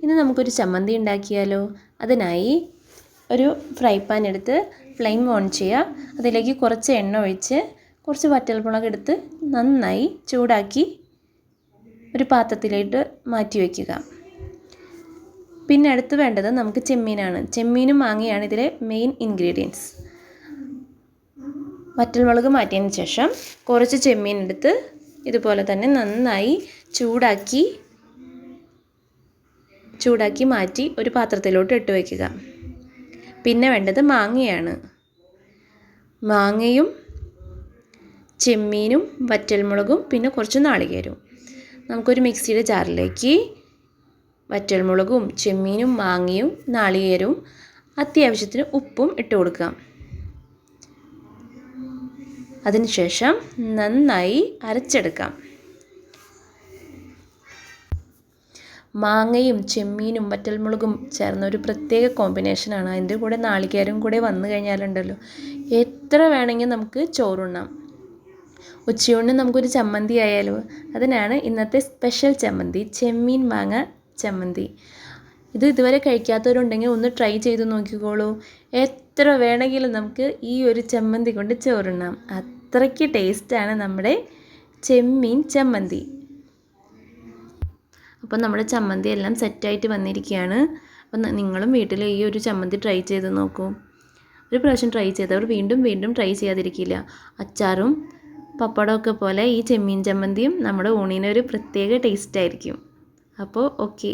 ഇനി നമുക്കൊരു ചമ്മന്തി ഉണ്ടാക്കിയാലോ? അതിനായി ഒരു ഫ്രൈ പാൻ എടുത്ത് ഫ്ലെയിം ഓൺ ചെയ്യുക. അതിലേക്ക് കുറച്ച് എണ്ണ ഒഴിച്ച് കുറച്ച് വറ്റൽമുളക് എടുത്ത് നന്നായി ചൂടാക്കി ഒരു പാത്രത്തിലേക്ക് മാറ്റി വയ്ക്കുക. പിന്നെ അടുത്ത് വേണ്ടത് നമുക്ക് ചെമ്മീനാണ്. ചെമ്മീനും മാങ്ങയാണ് ഇതിലെ മെയിൻ ഇൻഗ്രീഡിയൻസ്. വറ്റൽമുളക് മാറ്റിയതിന് ശേഷം കുറച്ച് ചെമ്മീൻ എടുത്ത് ഇതുപോലെ തന്നെ നന്നായി ചൂടാക്കി മാറ്റി ഒരു പാത്രത്തിലോട്ട് ഇട്ട് വയ്ക്കുക. പിന്നെ വേണ്ടത് മാങ്ങയാണ്. മാങ്ങയും ചെമ്മീനും വറ്റൽമുളകും പിന്നെ കുറച്ച് നാളികേരവും. നമുക്കൊരു മിക്സിയുടെ ജാറിലേക്ക് വറ്റൽമുളകും ചെമ്മീനും മാങ്ങയും നാളികേരവും അത്യാവശ്യത്തിന് ഉപ്പും ഇട്ട് കൊടുക്കാം. അതിനുശേഷം നന്നായി അരച്ചെടുക്കാം. മാങ്ങയും ചെമ്മീനും വറ്റൽമുളകും ചേർന്ന ഒരു പ്രത്യേക കോമ്പിനേഷനാണ്. അതിൻ്റെ കൂടെ നാളികേരം കൂടെ വന്നു കഴിഞ്ഞാലുണ്ടല്ലോ എത്ര വേണമെങ്കിൽ നമുക്ക് ചോറുണ്ണാം. ഉച്ചയൂണിന് നമുക്കൊരു ചമ്മന്തി ആയാലോ? അതിനാണ് ഇന്നത്തെ സ്പെഷ്യൽ ചമ്മന്തി, ചെമ്മീൻ മാങ്ങ ചമ്മന്തി. ഇത് ഇതുവരെ കഴിക്കാത്തവരുണ്ടെങ്കിൽ ഒന്ന് ട്രൈ ചെയ്ത് നോക്കിക്കോളൂ. എത്ര വേണമെങ്കിലും നമുക്ക് ഈ ഒരു ചമ്മന്തി കൊണ്ട് ചോറുണ്ണാം. അത്രയ്ക്ക് ടേസ്റ്റാണ് നമ്മുടെ ചെമ്മീൻ ചമ്മന്തി. അപ്പോൾ നമ്മുടെ ചമ്മന്തി എല്ലാം സെറ്റായിട്ട് വന്നിരിക്കുകയാണ്. അപ്പം നിങ്ങളും വീട്ടിൽ ഈ ഒരു ചമ്മന്തി ട്രൈ ചെയ്ത് നോക്കൂ. ഒരു പ്രാവശ്യം ട്രൈ ചെയ്തവർ വീണ്ടും വീണ്ടും ട്രൈ ചെയ്യാതിരിക്കില്ല. അച്ചാറും പപ്പടമൊക്കെ പോലെ ഈ ചെമ്മീൻ ചമ്മന്തിയും നമ്മുടെ ഊണിന് ഒരു പ്രത്യേക ടേസ്റ്റ് ആയിരിക്കും. അപ്പോൾ ഓക്കെ.